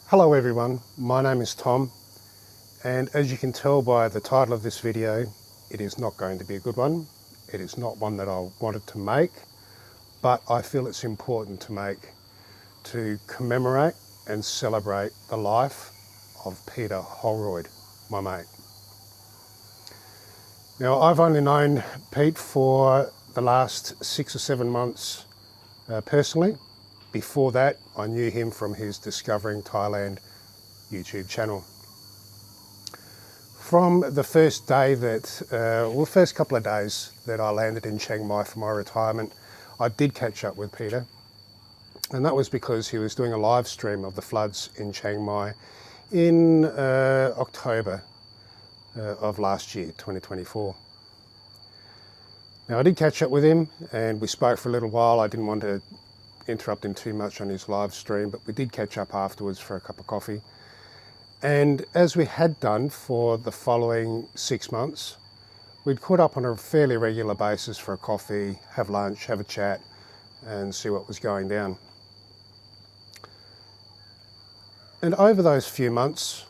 Hello everyone, my name is Tom, and as you can tell by the title of this video, it is not going to be a good one. It is not one that I wanted to make, but I feel it's important to make to commemorate and celebrate the life of Peter Holroyd, my mate. Now, I've only known Pete for the last 6 or 7 months personally. Before that, I knew him from his Discovering Thailand YouTube channel. From the first day that, first couple of days that I landed in Chiang Mai for my retirement, I did catch up with Peter. And that was because he was doing a live stream of the floods in Chiang Mai in October of last year, 2024. Now, I did catch up with him and we spoke for a little while. I didn't want to interrupt him too much on his live stream, but we did catch up afterwards for a cup of coffee. And as we had done for the following 6 months, we'd caught up on a fairly regular basis for a coffee, have lunch, have a chat, and see what was going down. And over those few months,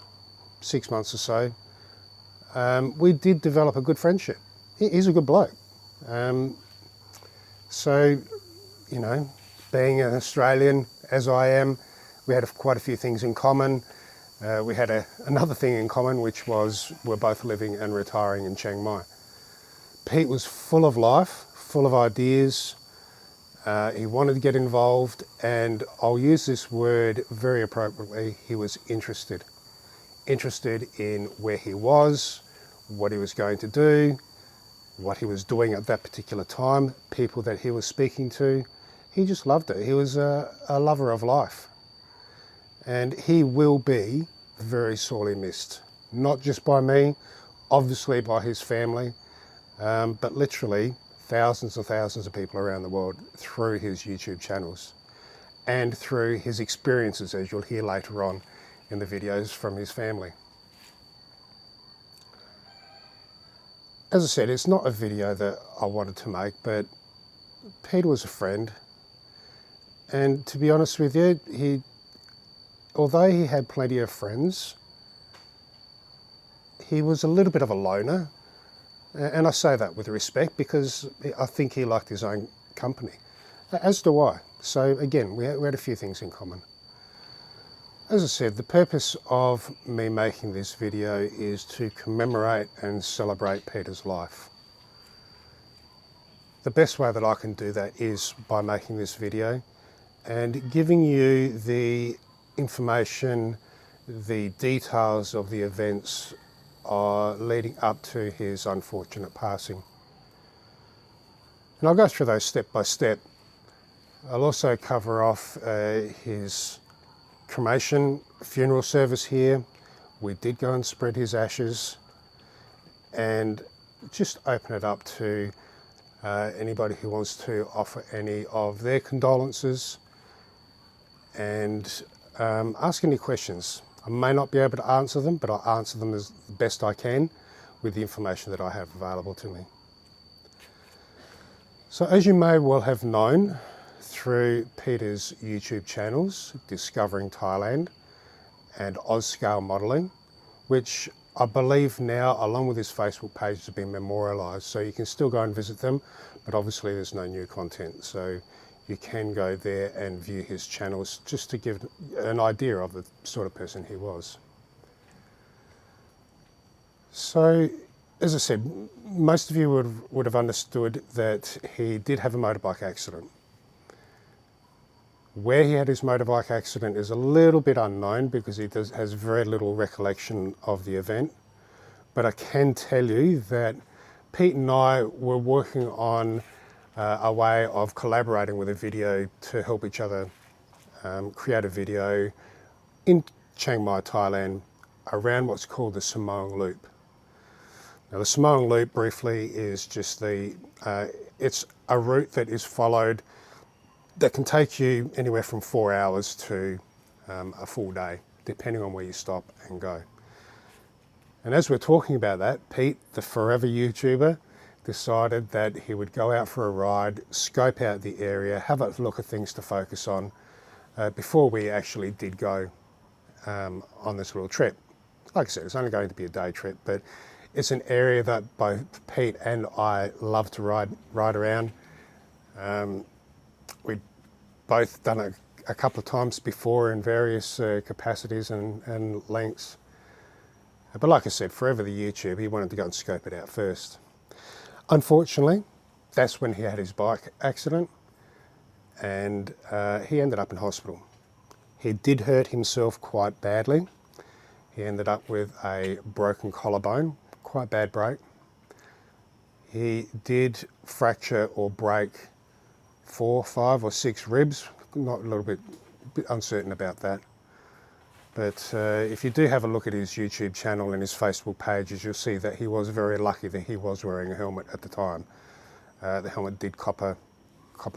6 months or so, we did develop a good friendship. He's a good bloke. So, you know, being an Australian, as I am, we had quite a few things in common. We had another thing in common, which was we're both living and retiring in Chiang Mai. Pete was full of life, full of ideas. He wanted to get involved, and I'll use this word very appropriately. He was interested. Interested in where he was, what he was going to do, what he was doing at that particular time, people that he was speaking to. He just loved it. He was a lover of life. And he will be very sorely missed. Not just by me, obviously by his family, but literally thousands and thousands of people around the world through his YouTube channels and through his experiences, as you'll hear later on in the videos from his family. As I said, it's not a video that I wanted to make, but Peter was a friend. And to be honest with you, although he had plenty of friends, he was a little bit of a loner. And I say that with respect because I think he liked his own company, as do I. So again, we had a few things in common. As I said, the purpose of me making this video is to commemorate and celebrate Peter's life. The best way that I can do that is by making this video and giving you the information, the details of the events leading up to his unfortunate passing. And I'll go through those step by step. I'll also cover off his cremation funeral service here. We did go and spread his ashes and just open it up to anybody who wants to offer any of their condolences and ask any questions. I may not be able to answer them, but I'll answer them as best I can with the information that I have available to me. So as you may well have known through Peter's YouTube channels, Discovering Thailand and OzScalemodeling, which I believe now, along with his Facebook page, have been memorialised. So you can still go and visit them, but obviously there's no new content. So you can go there and view his channels just to give an idea of the sort of person he was. So, as I said, most of you would have understood that he did have a motorbike accident. Where he had his motorbike accident is a little bit unknown because he has very little recollection of the event. But I can tell you that Pete and I were working on a way of collaborating with a video to help each other create a video in Chiang Mai, Thailand, around what's called the Samoang Loop. Now, the Samoang Loop, briefly, is just it's a route that is followed that can take you anywhere from 4 hours to a full day, depending on where you stop and go. And as we're talking about that, Pete, the forever YouTuber, decided that he would go out for a ride, scope out the area, have a look at things to focus on before we actually did go on this little trip. Like I said, it's only going to be a day trip, but it's an area that both Pete and I love to ride around. We've both done it a couple of times before in various capacities and lengths. But like I said, forever the YouTube, he wanted to go and scope it out first. Unfortunately, that's when he had his bike accident, and he ended up in hospital. He did hurt himself quite badly. He ended up with a broken collarbone, quite bad break. He did fracture or break 4, 5 or 6 ribs. Not a little bit uncertain about that. But if you do have a look at his YouTube channel and his Facebook pages, you'll see that he was very lucky that he was wearing a helmet at the time. The helmet did copper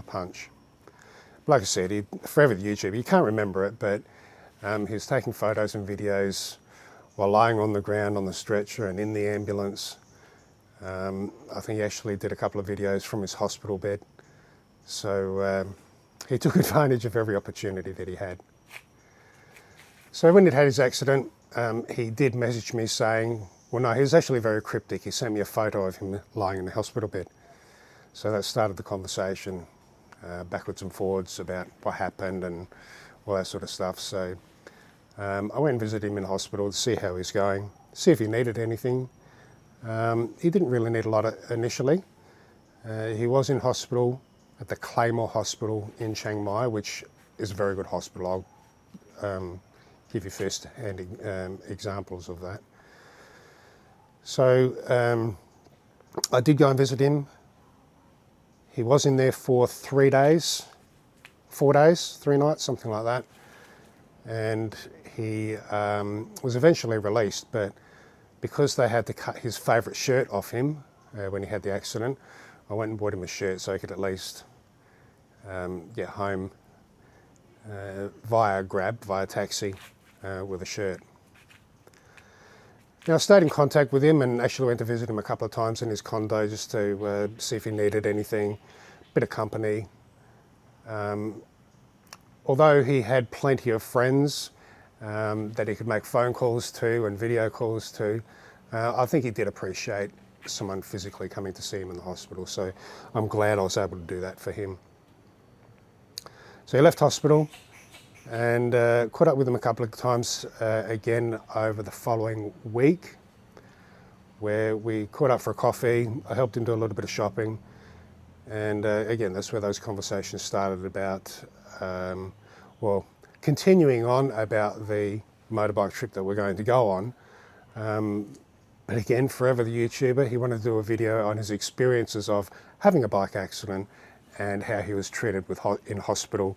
punch. Like I said, he forever the YouTube. You can't remember it, but he was taking photos and videos while lying on the ground on the stretcher and in the ambulance. I think he actually did a couple of videos from his hospital bed. So he took advantage of every opportunity that he had. So when he'd had his accident, he did message me saying, well, no, he was actually very cryptic. He sent me a photo of him lying in the hospital bed. So that started the conversation backwards and forwards about what happened and all that sort of stuff. So I went and visited him in hospital to see how he's going, see if he needed anything. He didn't really need a lot initially. He was in hospital at the Claymore Hospital in Chiang Mai, which is a very good hospital. I'll give you first-hand examples of that. So I did go and visit him. He was in there for 3 days, 4 days, 3 nights, something like that. And he was eventually released, but because they had to cut his favourite shirt off him when he had the accident, I went and bought him a shirt so he could at least get home via taxi with a shirt. Now I stayed in contact with him and actually went to visit him a couple of times in his condo just to see if he needed anything, bit of company. Although he had plenty of friends that he could make phone calls to and video calls to, I think he did appreciate someone physically coming to see him in the hospital. So I'm glad I was able to do that for him. So he left hospital and caught up with him a couple of times again over the following week, where we caught up for a coffee. I helped him do a little bit of shopping, and again, that's where those conversations started about, well, continuing on about the motorbike trip that we're going to go on. But again, forever the YouTuber, he wanted to do a video on his experiences of having a bike accident and how he was treated in hospital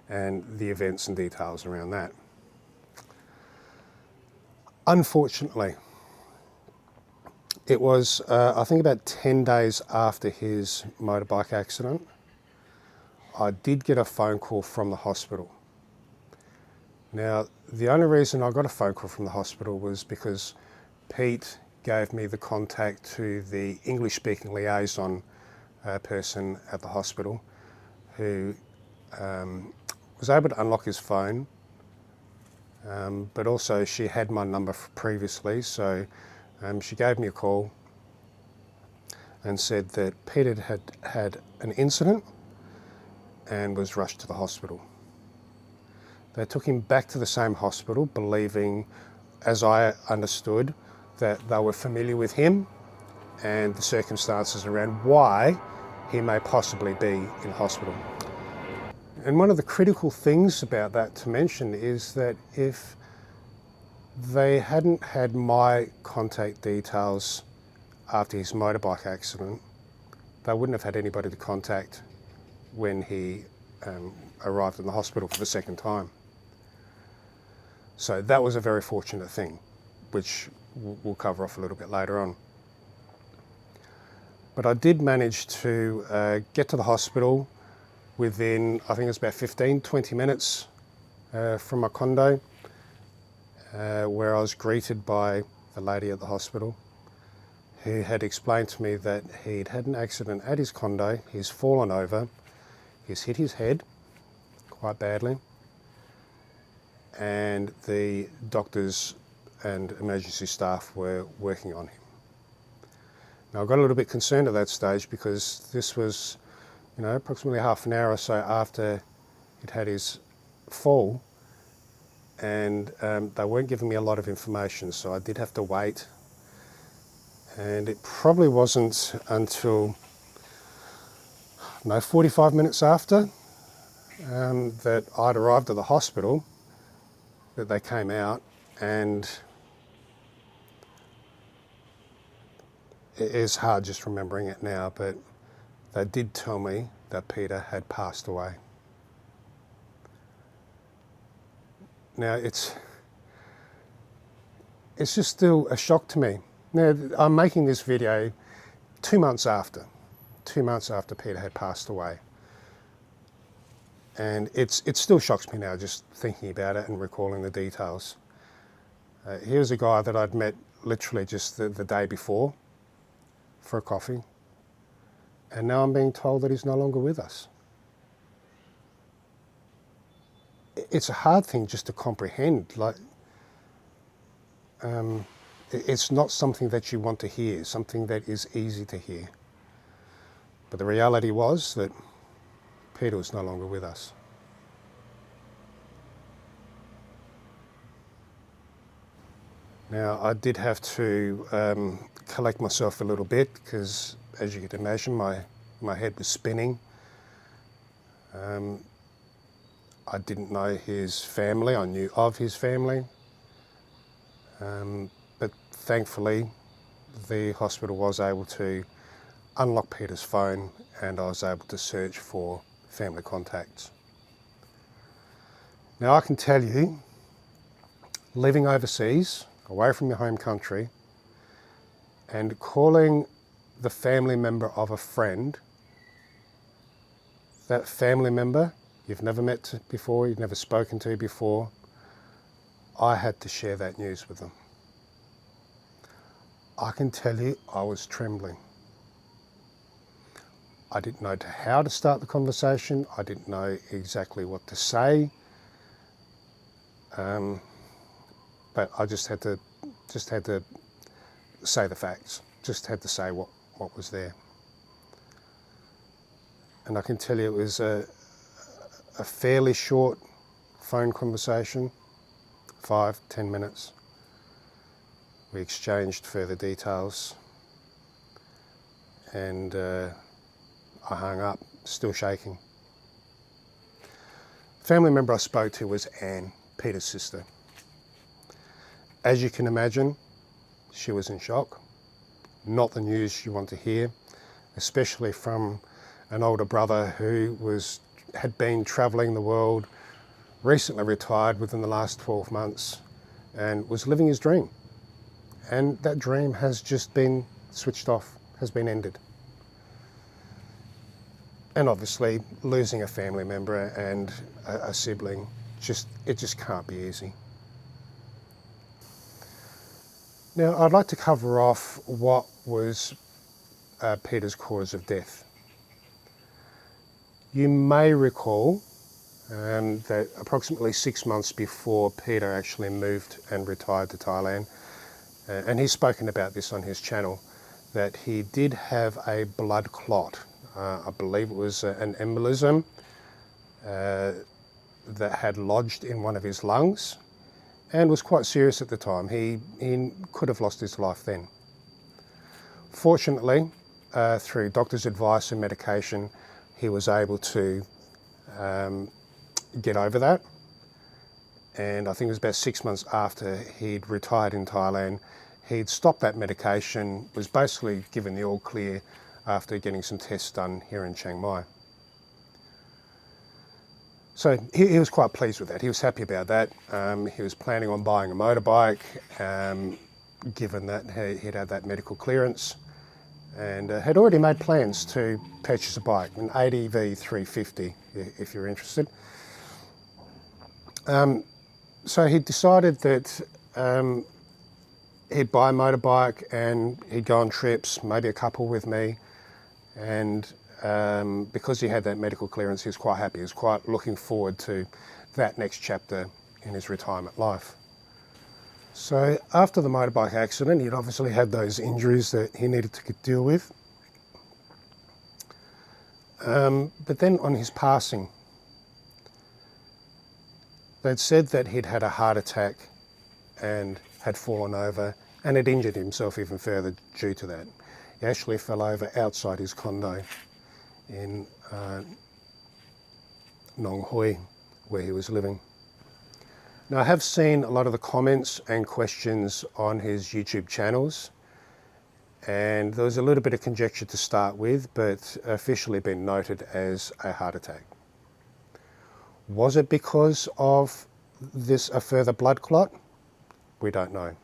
and the events and details around that. Unfortunately, it was, I think about 10 days after his motorbike accident, I did get a phone call from the hospital. Now, the only reason I got a phone call from the hospital was because Pete gave me the contact to the English-speaking liaison person at the hospital who was able to unlock his phone, but also she had my number previously, so she gave me a call and said that Peter had an incident and was rushed to the hospital. They took him back to the same hospital, believing, as I understood, that they were familiar with him and the circumstances around why he may possibly be in hospital. And one of the critical things about that to mention is that if they hadn't had my contact details after his motorbike accident, they wouldn't have had anybody to contact when he arrived in the hospital for the second time. So that was a very fortunate thing, which we'll cover off a little bit later on. But I did manage to get to the hospital within, I think it was about 15-20 minutes from my condo, where I was greeted by the lady at the hospital who had explained to me that he'd had an accident at his condo, he's fallen over, he's hit his head quite badly, and the doctors and emergency staff were working on him. Now I got a little bit concerned at that stage because this was, approximately half an hour or so after he'd had his fall, and they weren't giving me a lot of information, so I did have to wait. And it probably wasn't until 45 minutes after that I'd arrived at the hospital that they came out, and it is hard just remembering it now, but they did tell me that Peter had passed away. Now it's just still a shock to me. Now I'm making this video 2 months after Peter had passed away. And it still shocks me now just thinking about it and recalling the details. Here's a guy that I'd met literally just the day before for a coffee, and now I'm being told that he's no longer with us. It's a hard thing just to comprehend. It's not something that you want to hear, something that is easy to hear. But the reality was that Peter was no longer with us. Now I did have to collect myself a little bit because, as you can imagine, my head was spinning. I didn't know his family. I knew of his family. But thankfully, the hospital was able to unlock Peter's phone, and I was able to search for family contacts. Now I can tell you, living overseas, away from your home country, and calling the family member of a friend, that family member you've never met before, you've never spoken to before, I had to share that news with them. I can tell you I was trembling. I didn't know how to start the conversation. I didn't know exactly what to say. But I just had to say the facts. Just had to say what was there. And I can tell you it was a fairly short phone conversation, 5-10 minutes. We exchanged further details, and I hung up, still shaking. Family member I spoke to was Anne, Peter's sister. As you can imagine, she was in shock. Not the news you want to hear, especially from an older brother who had been travelling the world, recently retired within the last 12 months, and was living his dream. And that dream has just been switched off, has been ended. And obviously, losing a family member and a sibling, it just can't be easy. Now, I'd like to cover off what was Peter's cause of death. You may recall that approximately 6 months before Peter actually moved and retired to Thailand, and he's spoken about this on his channel, that he did have a blood clot. I believe it was an embolism that had lodged in one of his lungs and was quite serious at the time. He could have lost his life then. Fortunately, through doctor's advice and medication, he was able to get over that. And I think it was about 6 months after he'd retired in Thailand, he'd stopped that medication, was basically given the all clear after getting some tests done here in Chiang Mai. So he was quite pleased with that. He was happy about that. He was planning on buying a motorbike, given that he'd had that medical clearance, and had already made plans to purchase a bike, an ADV 350, if you're interested. So he decided that he'd buy a motorbike and he'd go on trips, maybe a couple with me. And because he had that medical clearance, he was quite happy. He was quite looking forward to that next chapter in his retirement life. So after the motorbike accident, he'd obviously had those injuries that he needed to deal with. But then on his passing, they'd said that he'd had a heart attack and had fallen over and had injured himself even further due to that. He actually fell over outside his condo in Nong Hoi, where he was living. Now, I have seen a lot of the comments and questions on his YouTube channels, and there was a little bit of conjecture to start with, but officially been noted as a heart attack. Was it because of a further blood clot? We don't know.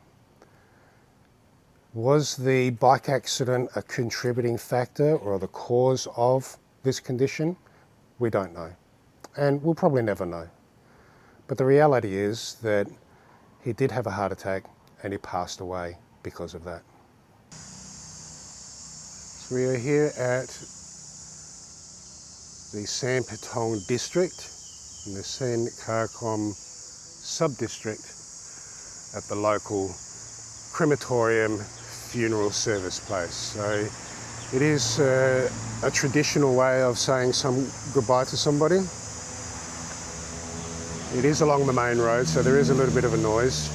Was the bike accident a contributing factor or the cause of this condition? We don't know, and we'll probably never know. But the reality is that he did have a heart attack and he passed away because of that. So we are here at the San Petong district in the Sen Karakom sub-district at the local crematorium funeral service place. So it is a traditional way of saying goodbye to somebody. It is along the main road, so there is a little bit of a noise.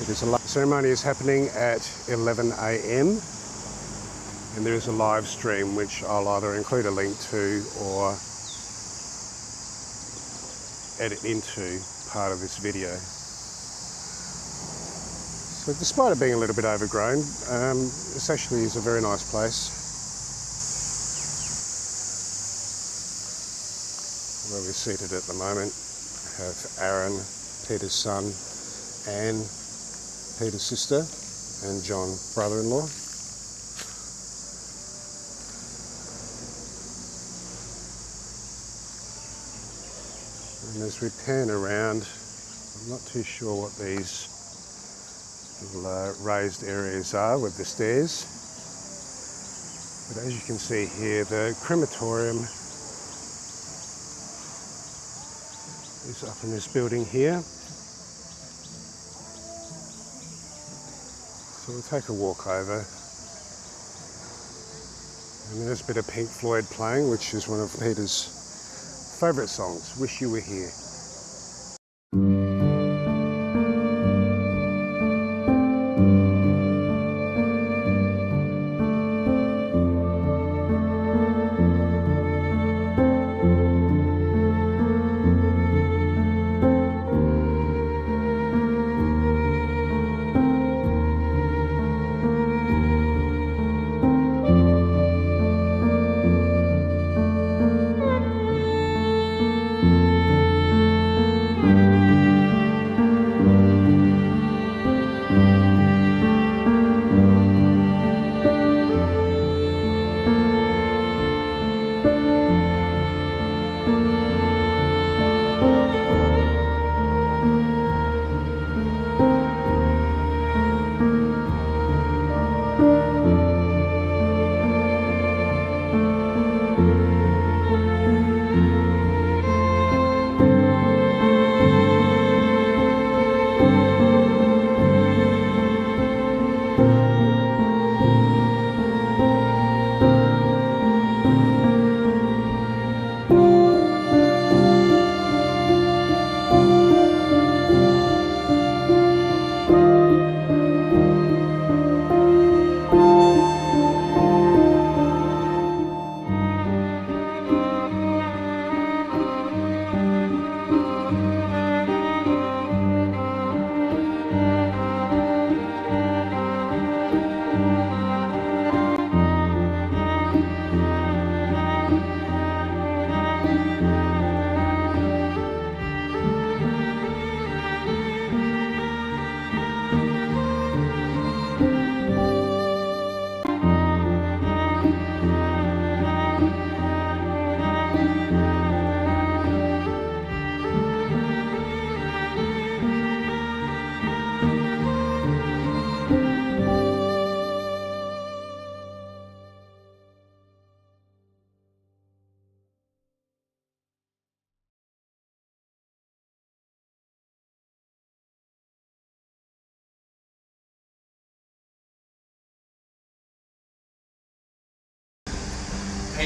The ceremony is happening at 11 a.m. and there is a live stream which I'll either include a link to or edit into part of this video. So despite it being a little bit overgrown, this actually is a very nice place. Where we're seated at the moment, we have Aaron, Peter's son, Anne, Peter's sister, and John, brother-in-law. And as we pan around, I'm not too sure what these little raised areas are with the stairs, but as you can see here, the crematorium is up in this building here. So we'll take a walk over, and there's a bit of Pink Floyd playing, which is one of Peter's favourite songs, Wish You Were Here.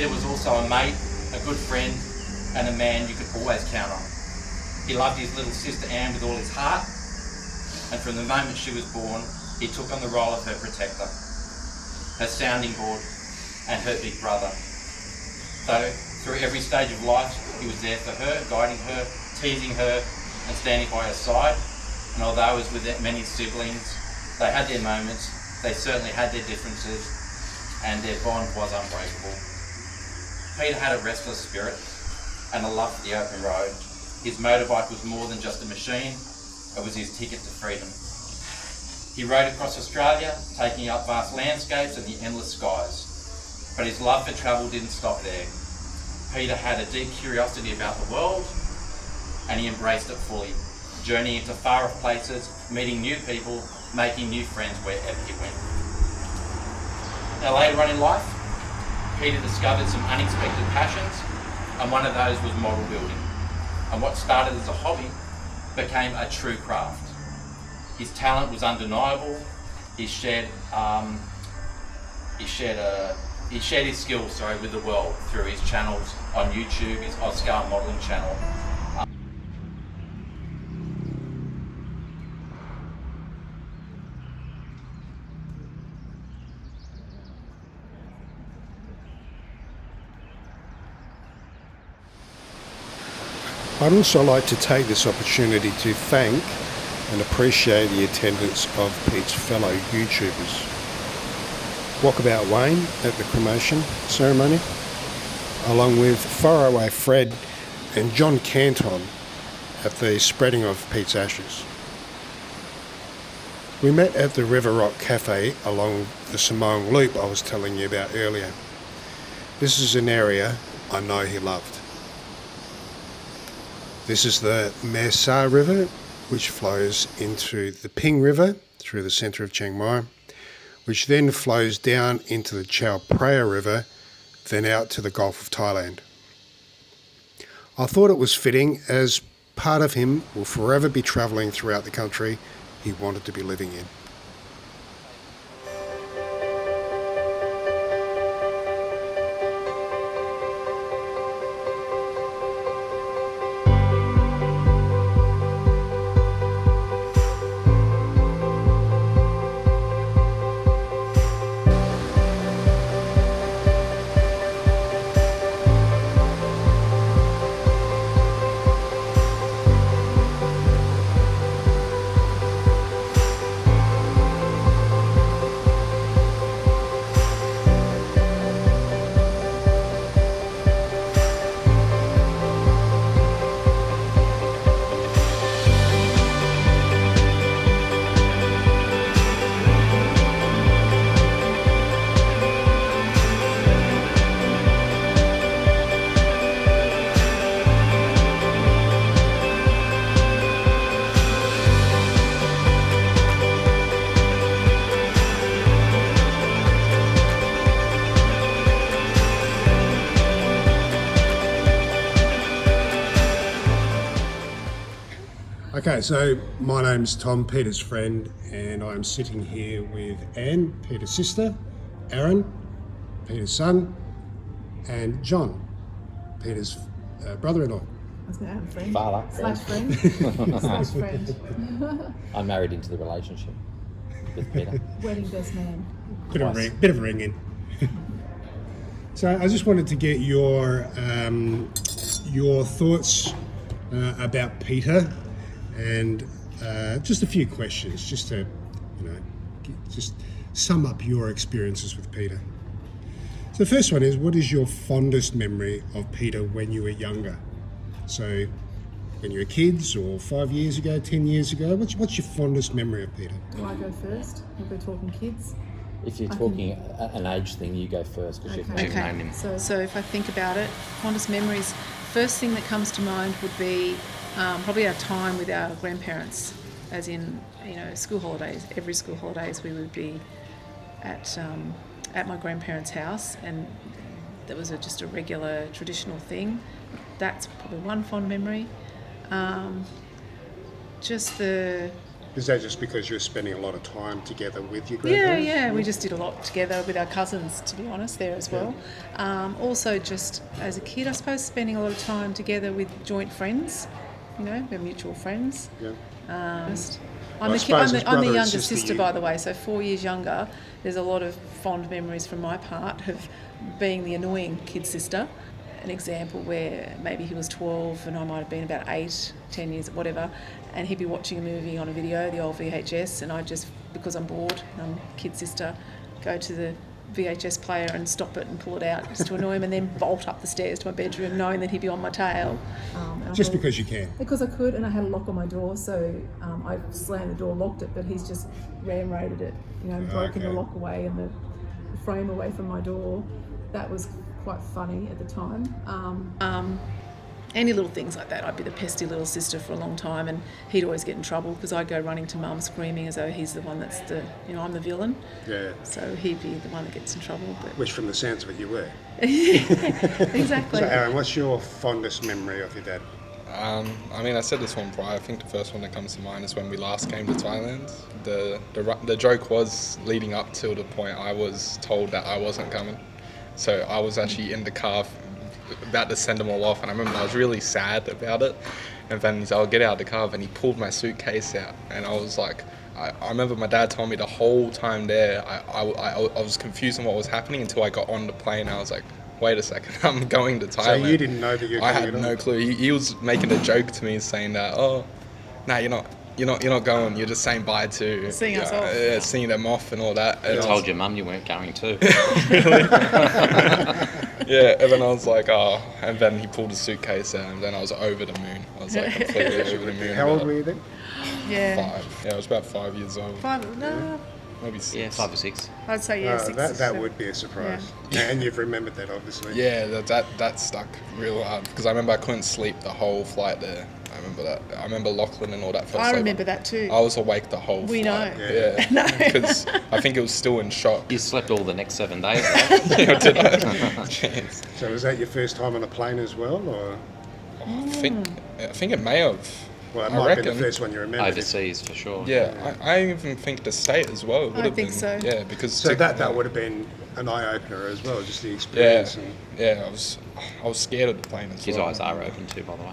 Peter was also a mate, a good friend, and a man you could always count on. He loved his little sister Anne with all his heart, and from the moment she was born, he took on the role of her protector, her sounding board, and her big brother. So, through every stage of life, he was there for her, guiding her, teasing her, and standing by her side. And although as with many siblings, they had their moments, they certainly had their differences, and their bond was unbreakable. Peter had a restless spirit and a love for the open road. His motorbike was more than just a machine, it was his ticket to freedom. He rode across Australia, taking up vast landscapes and the endless skies. But his love for travel didn't stop there. Peter had a deep curiosity about the world, and he embraced it fully, journeying to far-off places, meeting new people, making new friends wherever he went. Now later on in life, Peter discovered some unexpected passions, and one of those was model building. And what started as a hobby became a true craft. His talent was undeniable. He shared his skills with the world through his channels on YouTube, his OzScalemodeling channel. I'd also like to take this opportunity to thank and appreciate the attendance of Pete's fellow YouTubers. Walkabout Wayne at the cremation ceremony, along with Faraway Fred and John Canton at the spreading of Pete's ashes. We met at the River Rock Cafe along the Samoan Loop I was telling you about earlier. This is an area I know he loved. This is the Mae Sa River, which flows into the Ping River through the centre of Chiang Mai, which then flows down into the Chao Phraya River, then out to the Gulf of Thailand. I thought it was fitting, as part of him will forever be travelling throughout the country he wanted to be living in. Okay, so my name's Tom, Peter's friend, and I'm sitting here with Anne, Peter's sister, Aaron, Peter's son, and John, Peter's brother-in-law. I was going to add friend. Father. Slash friend. Slash friend. I'm married into the relationship with Peter. Wedding best man. Bit of a ring in. So I just wanted to get your thoughts about Peter, and just a few questions, just to just sum up your experiences with Peter. So the first one is, what is your fondest memory of Peter when you were younger? So when you were kids, or 5 years ago, 10 years ago, what's your fondest memory of Peter? Do I go first? If we're talking kids? If you're talking an age thing, you go first because you've known him. So if I think about it, fondest memories, first thing that comes to mind would be probably our time with our grandparents, as in, school holidays. Every school holidays we would be at my grandparents' house, and that was just a regular traditional thing. That's probably one fond memory. Just the Is that just because you're spending a lot of time together with your Yeah, grandparents? yeah, we just did a lot together with our cousins, to be honest, there as well. Also, just as a kid, I suppose, spending a lot of time together with joint friends, we're mutual friends. Yeah. I'm the suppose as I'm brother the and younger sister, sister, you- by the way, so 4 years younger. There's a lot of fond memories from my part of being the annoying kid sister. An example where maybe he was 12 and I might have been about 8, 10 years, whatever, and he'd be watching a movie on a video, the old VHS, and I just, because I'm bored, I'm kid sister, go to the VHS player and stop it and pull it out just to annoy him, and then bolt up the stairs to my bedroom knowing that he'd be on my tail. Just because you can. Because I could, and I had a lock on my door, so I slammed the door, locked it, but he's just ramroded it, broken the lock away and the frame away from my door. That was quite funny at the time. Any little things like that. I'd be the pesty little sister for a long time, and he'd always get in trouble because I'd go running to mum screaming as though he's the one that's I'm the villain. Yeah. So he'd be the one that gets in trouble. But Which, from the sounds of it, you were. exactly. So, Aaron, what's your fondest memory of your dad? I said this one prior. I think the first one that comes to mind is when we last came to Thailand. The joke was leading up till the point I was told that I wasn't coming. So I was actually in the car about to send them all off, and I remember I was really sad about it. And then he said, "I'll get out of the car," and he pulled my suitcase out, and I was like, I remember my dad told me the whole time there, I was confused on what was happening until I got on the plane. I was like, wait a second, I'm going to Thailand. So you didn't know that you were I going had at no all? clue. He was making a joke to me, saying that, "Oh, no, you're not going. You're just saying bye to Seeing us off. Yeah, seeing them off and all that." And I I told was- your mum you weren't going too. Yeah, and then I was like, oh, and then he pulled his suitcase out, and then I was over the moon. I was like completely over the moon. How old about were you then? Yeah. 5. Yeah, I was about 5 years old. 5, no, Maybe 6. Yeah, 5 or 6. I'd say yeah, 6. That 7. would be a surprise. And you've remembered that, obviously. Yeah, that stuck real hard because I remember I couldn't sleep the whole flight there. I remember that. I remember Lachlan and all that. I remember that too. I was awake the whole We flight. know. Yeah. Because I think it was still in shock. You slept all the next 7 days, right? Yeah, did I? Jeez. So was that your first time on a plane as well, or? I think it may have. Well, it I might have been reckon. the first one you remember. Overseas, for sure. Yeah, I even think the state as well would I have think been. so. Yeah, because So that would have been an eye-opener as well, just the Yeah, experience. And yeah. I was scared of the plane as His well. eyes are open too, by the way.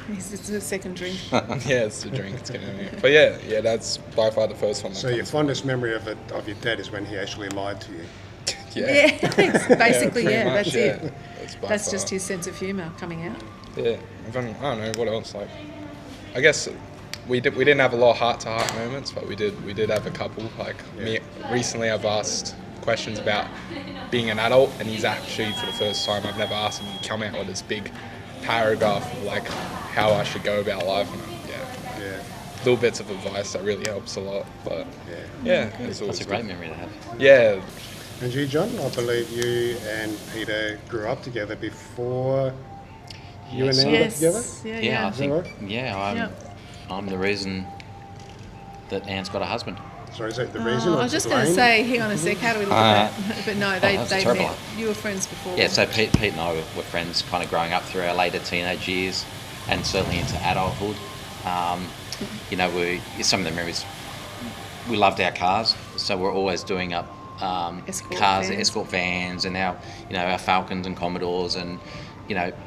It's a second drink. Yeah, it's the drink. It's getting me. But yeah, that's by far the first one. That so your comes fondest memory of your dad is when he actually lied to you. to mind. Yeah, basically, pretty yeah, much, that's yeah. it. By That's far. just his sense of humour coming out. Yeah, and then, I don't know what else. Like, I guess we didn't have a lot of heart-to-heart moments, but we did have a couple. Like me recently, I've asked questions about being an adult, and he's actually, for the first time, I've never asked him to come out with this big paragraph of like how I should go about life. And Yeah. little bits of advice that really helps a lot. But yeah, it's always That's a great memory to have. good. Yeah, And you, John, I believe you and Peter grew up together before you and Yes. Anne got Yes. together. Yeah, Yeah, I Is that think. right? Yeah, I'm the reason that Anne's got a husband. Sorry, is that the reason? I or was just the going to rain? say, hang on a sec, how do we look at that? But no, they that's met. terrible. You were friends before. Yeah, so Pete and I were friends kind of growing up through our later teenage years and certainly into adulthood. Some of the memories, we loved our cars, so we're always doing up Escort cars, vans. escort vans, and our Falcons and Commodores, and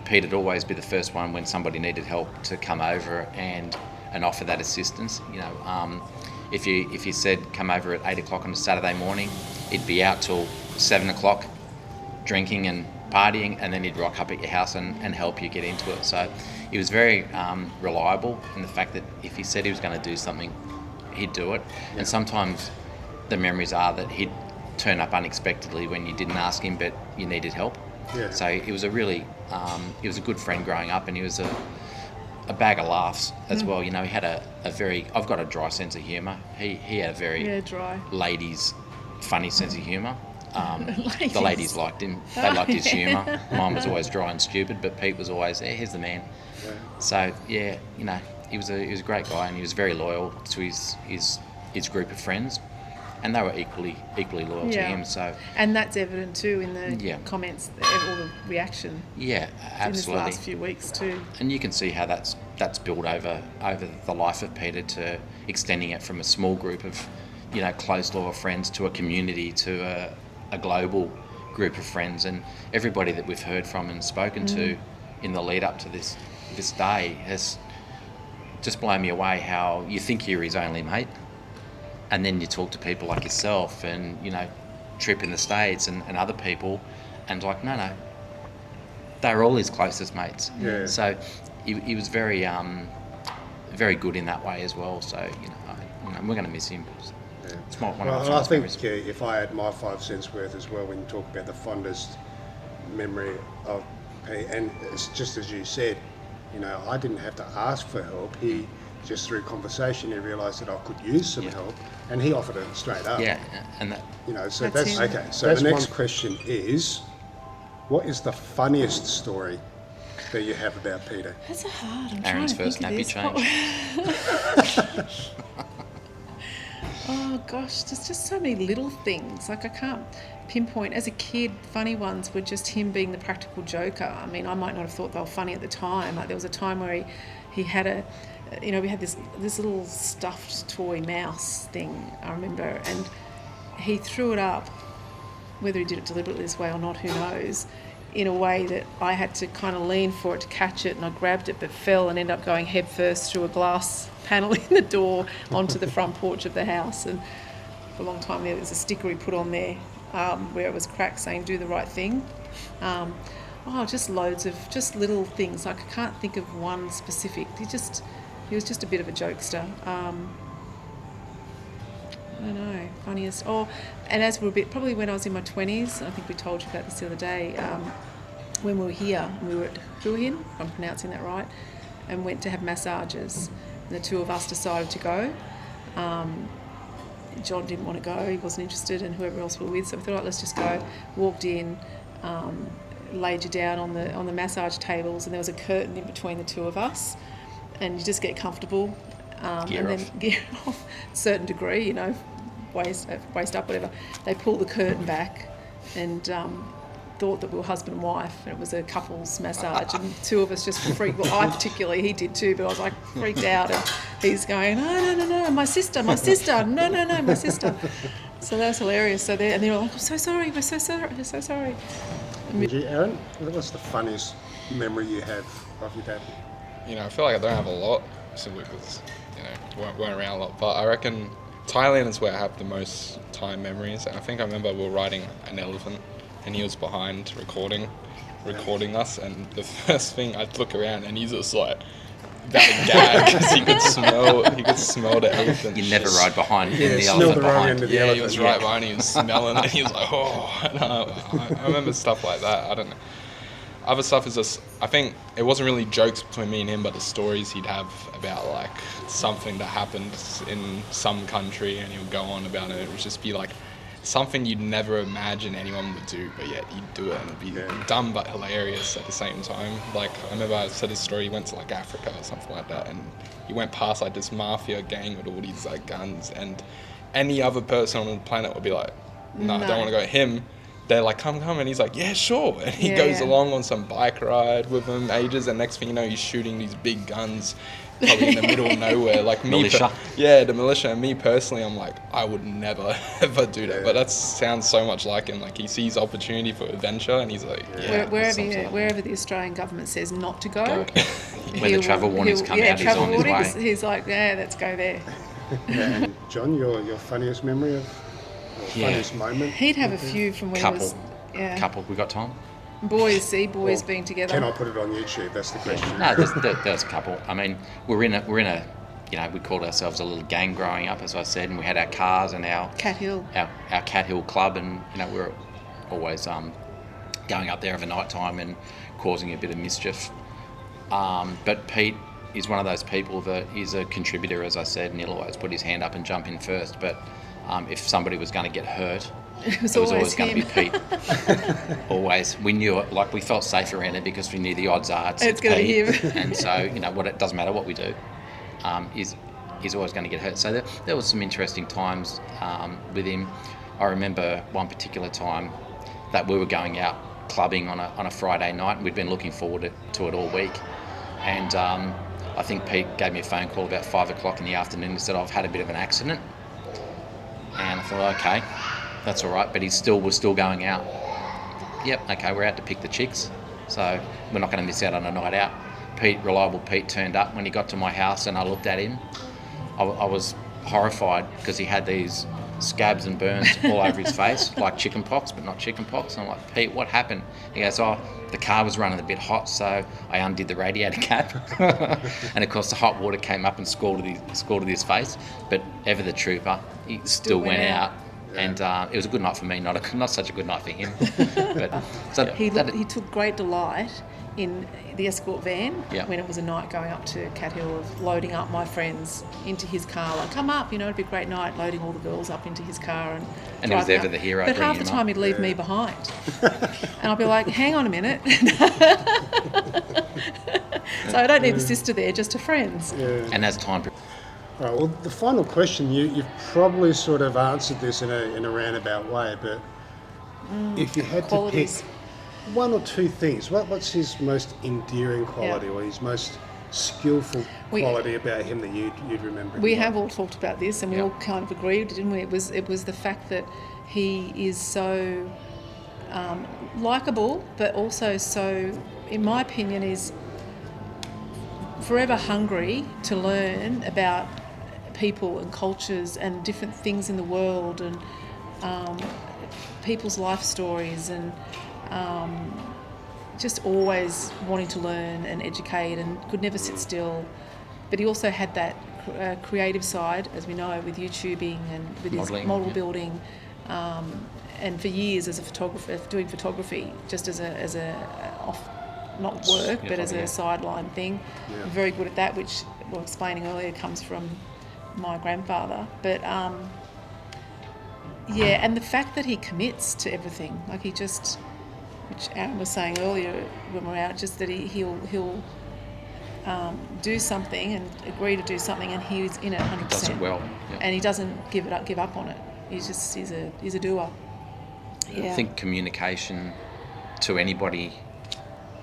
Pete would always be the first one when somebody needed help to come over and offer that assistance. If you said come over at 8 o'clock on a Saturday morning, he'd be out till 7 o'clock drinking and partying, and then he'd rock up at your house and help you get into it. So he was very reliable in the fact that if he said he was going to do something, he'd do it. And sometimes the memories are that he'd turn up unexpectedly when you didn't ask him, but you needed help. Yeah. So he was he was a good friend growing up, and he was a bag of laughs as well. He had I've got a dry sense of humour. He had a very dry. ladies funny sense of humour. Ladies. The ladies liked him. They liked his humour. Mine was always dry and stupid, but Pete was always, here's the man. So yeah, he was a great guy, and he was very loyal to his group of friends, and they were equally loyal to him. So And that's evident too in the Yeah. comments, all the reaction yeah, in this absolutely. last few weeks too. And you can see how that's that's built over the life of Peter, to extending it from a small group of, close loyal friends to a community, to a global group of friends. And everybody that we've heard from and spoken to in the lead up to this day has just blown me away, how you think you're his only mate, and then you talk to people like yourself and, Trip in the States and other people, and like, no, they're all his closest mates. Yeah. So he was very very good in that way as well. So, we're going to miss him. Yeah. It's one of my Well, I fondest think memories. if I had my 5 cents worth as well, when you talk about the fondest memory of Pete, and it's just as you said, I didn't have to ask for help. He, just through conversation, he realised that I could use some help, and he offered it straight up. Yeah, and that, So That's that's him. okay. So the next question is, what is the funniest story that you have about Peter? That's hard. I'm Aaron's trying to first think nappy of this. Oh gosh, there's just so many little things. Like, I can't pinpoint. As a kid, funny ones were just him being the practical joker. I mean, I might not have thought they were funny at the time. Like, there was a time where he had we had this little stuffed toy mouse thing, I remember, and he threw it up, whether he did it deliberately this way or not, who knows, in a way that I had to kind of lean for it to catch it, and I grabbed it but fell and ended up going head first through a glass panel in the door onto the front porch of the house. And for a long time there was a sticker he put on there where it was cracked saying "Do the right thing." Just loads of just little things. Like, I can't think of one specific. He was just a bit of a jokester. I don't know, funniest. And as we're probably when I was in my 20s, I think we told you about this the other day, when we were here, we were at Hua Hin, if I'm pronouncing that right, and went to have massages. And the two of us decided to go. John didn't want to go, he wasn't interested, and whoever else we were with, so we thought, right, let's just go. Walked in, laid you down on the massage tables, and there was a curtain in between the two of us, and you just get comfortable. Gear off, certain degree, waist up, whatever. They pull the curtain back and thought that we were husband and wife, and it was a couples massage, and two of us just freaked. Well, I particularly, he did too, but I was like freaked out, and he's going, no, my sister, no, my sister. So that was hilarious. So they were like, I'm so sorry, we're so sorry. And you, Aaron, what's the funniest memory you have of your dad? I feel like I don't have a lot, simply because, weren't around a lot. But I reckon Thailand is where I have the most time memories. And I think I remember we were riding an elephant, and he was behind recording us. And the first thing, I'd look around, and he's just like about to gag because he could smell the elephant. you never ride behind the smell elephant the wrong behind. end of the Yeah, elephant. he was right behind. He was smelling it. He was like, I remember stuff like that. I don't know. Other stuff is just, I think it wasn't really jokes between me and him, but the stories he'd have about like something that happened in some country, and he would go on about it. It would just be like something you'd never imagine anyone would do, but yet he'd do it, and it'd be dumb but hilarious at the same time. Like, I remember I said his story, he went to like Africa or something like that, and he went past like this mafia gang with all these like guns, and any other person on the planet would be like, no, I don't want to go. Him, they're like, come, and he's like, yeah, sure. And he goes along on some bike ride with them ages, and next thing you know, he's shooting these big guns probably in the middle of nowhere. Like me, Militia. the militia. And me personally, I'm like, I would never, ever do that. But that sounds so much like him. Like, he sees opportunity for adventure, and he's like, wherever the Australian government says not to go. When the travel warnings come out, he's on his way. He's like, yeah, let's go there. And John, your funniest memory of, or funniest moment? He'd have a few from when he was... Couple. We got time? Boys being together. Can I put it on YouTube? That's the question. No, there's a couple. I mean, we're in a, we called ourselves a little gang growing up, as I said, and we had our cars and our Cat Hill. our Cat Hill club, and we were always going up there of a night time and causing a bit of mischief. But Pete is one of those people that is a contributor, as I said, and he'll always put his hand up and jump in first. But if somebody was going to get hurt, it was always going to be Pete. Always. We knew it. Like, we felt safe around it because we knew the odds are it's going to be Pete. him. And so, it doesn't matter what we do. He's always going to get hurt. So there was some interesting times with him. I remember one particular time that we were going out clubbing on a Friday night, and we'd been looking forward to it all week. And I I think Pete gave me a phone call about 5 o'clock in the afternoon and said, I've had a bit of an accident. And I thought, okay, that's all right, but was still going out. Yep, okay, we're out to pick the chicks, so we're not going to miss out on a night out. Reliable Pete turned up. When he got to my house and I looked at him, I was horrified because he had these scabs and burns all over his face, like chicken pox, but not chicken pox. And I'm like, Pete, what happened? He goes, oh, the car was running a bit hot, so I undid the radiator cap. And of course the hot water came up and scalded his face. But ever the trooper, he still went out. And it was a good night for me, not such a good night for him. But, so he took great delight in the escort van when it was a night going up to Cat Hill, of loading up my friends into his car, like, come up, it'd be a great night, loading all the girls up into his car and he was ever the hero. But half the time he'd leave me behind. And I'd be like, hang on a minute. So I don't need a sister there, just a friends. Yeah. And as time... All right, well, the final question, you've probably sort of answered this in a roundabout way, but if you had qualities. to pick one or two things, what's his most endearing quality or his most skillful quality about him that you'd remember? We have all talked about this, and we all kind of agreed, didn't we? It was the fact that he is so likeable, but also so, in my opinion, is forever hungry to learn about people and cultures and different things in the world, and people's life stories, and just always wanting to learn and educate, and could never sit still. But he also had that creative side, as we know, with YouTubing and with his model building, and for years as a photographer, doing photography just as a off, not work, but as a sideline thing. Yeah. Very good at that, which we were explaining earlier comes from my grandfather. But and the fact that he commits to everything, like he just, which Aaron was saying earlier when we were out, just that he'll do something and agree to do something, and he's in it 100%. Does it well, and he doesn't give up on it. He's a doer. Yeah. I think communication to anybody,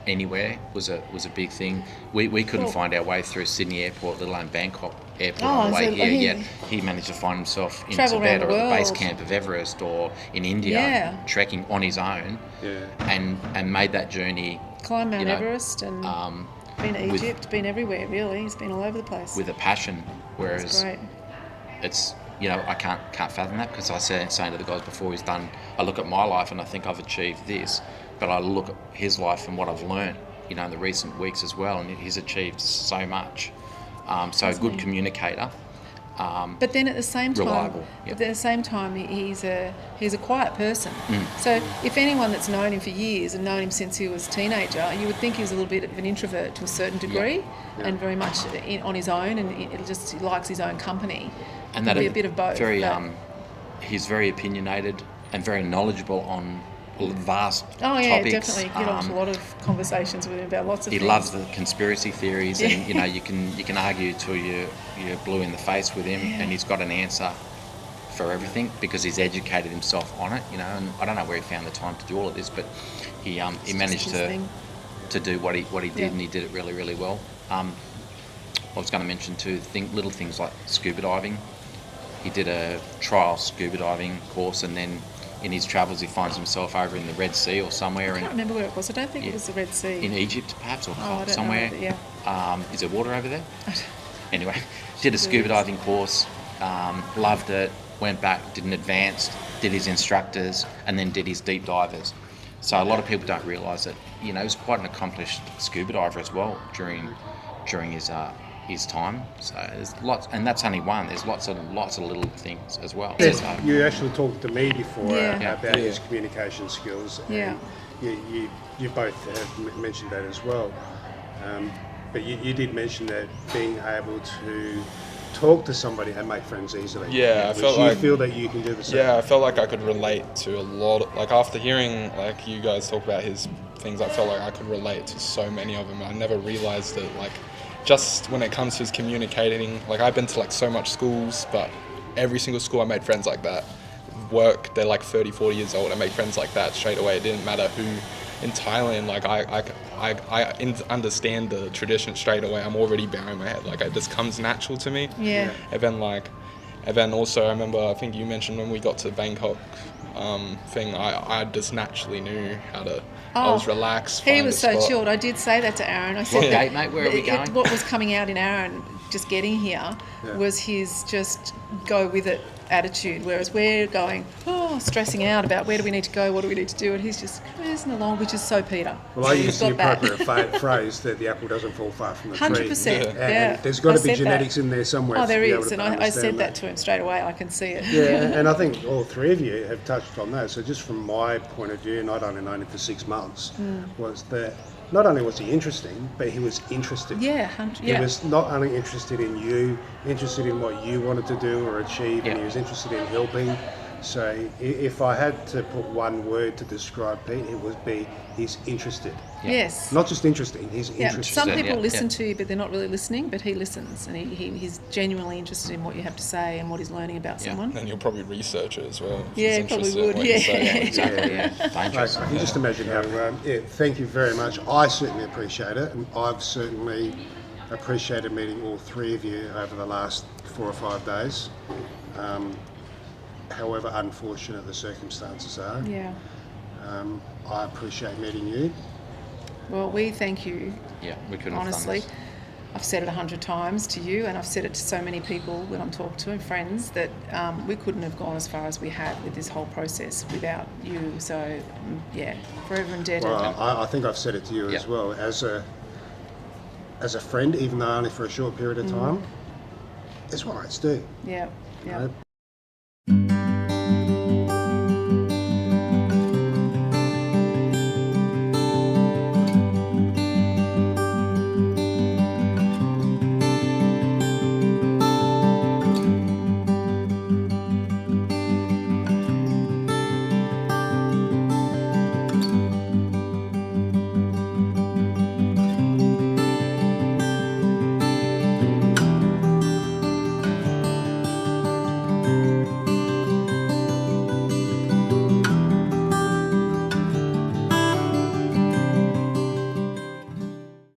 anywhere, was a big thing. We couldn't find our way through Sydney Airport, let alone Bangkok Airport on the way here. Yet he managed to find himself in Tibet or at the base camp of Everest or in India, trekking on his own, and made that journey. Climbed Mount Everest and been to Egypt, been everywhere really. He's been all over the place with a passion. Whereas it's I can't fathom that, because I said saying to the guys before, I look at my life and I think I've achieved this. But I look at his life and what I've learned, in the recent weeks as well, and he's achieved so much. So a good communicator. But then at the same time, reliable. He's a quiet person. So if anyone that's known him for years and known him since he was a teenager, you would think he was a little bit of an introvert to a certain degree, and very much on his own, and he likes his own company. And that'd be a bit of both. He's very opinionated and very knowledgeable on vast topics. Definitely get on to a lot of conversations with him about lots of things. He loves the conspiracy theories, and you can argue till you're blue in the face with him, and he's got an answer for everything because he's educated himself on it. And I don't know where he found the time to do all of this, but he managed to do what he did, and he did it really, really well. I was going to mention too, little things like scuba diving. He did a trial scuba diving course, and then in his travels he finds himself over in the Red Sea or somewhere. I can't remember where it was. I don't think it was the Red Sea. In Egypt perhaps, or I don't somewhere. know, Is there water over there? Anyway, did a scuba diving course, loved it, went back, did an advanced, did his instructors, and then did his deep divers. So a lot of people don't realise that, he was quite an accomplished scuba diver as well during his time. So there's lots, and that's only one. There's lots of little things as well. Yes, so, you actually talked to me before about his communication skills. Yeah. And you both have mentioned that as well. But you did mention that being able to talk to somebody and make friends easily. Yeah, I felt like... You feel that you can do the same? Yeah, I felt like I could relate to a lot... after hearing, you guys talk about his things, I felt like I could relate to so many of them. I never realised that, just when it comes to his communicating, I've been to so much schools, but every single school I made friends like that. Work, they're 30, 40 years old, I made friends like that straight away. It didn't matter in Thailand, like I understand the tradition straight away. I'm already bowing my head, like it just comes natural to me. Yeah. And then also I remember, I think you mentioned when we got to Bangkok thing, I just naturally knew how to. I was relaxed. He find was a so spot. chilled. I did say that to Aaron. I said, What date, mate? Where are we going? What was coming out in Aaron just getting here was his just go with it attitude, whereas we're going, stressing out about where do we need to go, what do we need to do, and he's just cruising along, which is so Peter. Well, I He's use the got that. appropriate phrase that the apple doesn't fall far from the tree. 100%. Yeah. And there's got to I be said genetics that. in there somewhere. Oh, to there be able is, to and I understand said that to him straight away. I can see it. Yeah, and I think all three of you have touched on that. So just from my point of view, not only known him for 6 months, was that not only was he interesting, but he was interested. Yeah, He was not only interested in you, interested in what you wanted to do or achieve, and Yeah. he was interested in helping. So if I had to put one word to describe Pete, it would be he's interested. Yes. Not just interesting, he's Yeah, interested. some people Yeah, listen yeah. to you, but they're not really listening. But he listens, and he's genuinely interested in what you have to say and what he's learning about Yeah. someone. And you'll probably research it as well. if Yeah, he's probably interested in would, what you yeah. say. Yeah, exactly. Yeah, I dangerous. can just imagine how. Thank you very much. I certainly appreciate it, and I've certainly appreciated meeting all three of you over the last 4 or 5 days. However unfortunate the circumstances are, Yeah. I appreciate meeting you. Well, we thank you. Yeah, we couldn't Honestly, have done I've said it 100 times to you, and I've said it to so many people when I'm talking to and friends that we couldn't have gone as far as we have with this whole process without you. So, yeah, forever indebted. Well, I think I've said it to you as Yeah. well. As a friend, even though only for a short period of time, it's what mates do. Yeah, you yeah. know?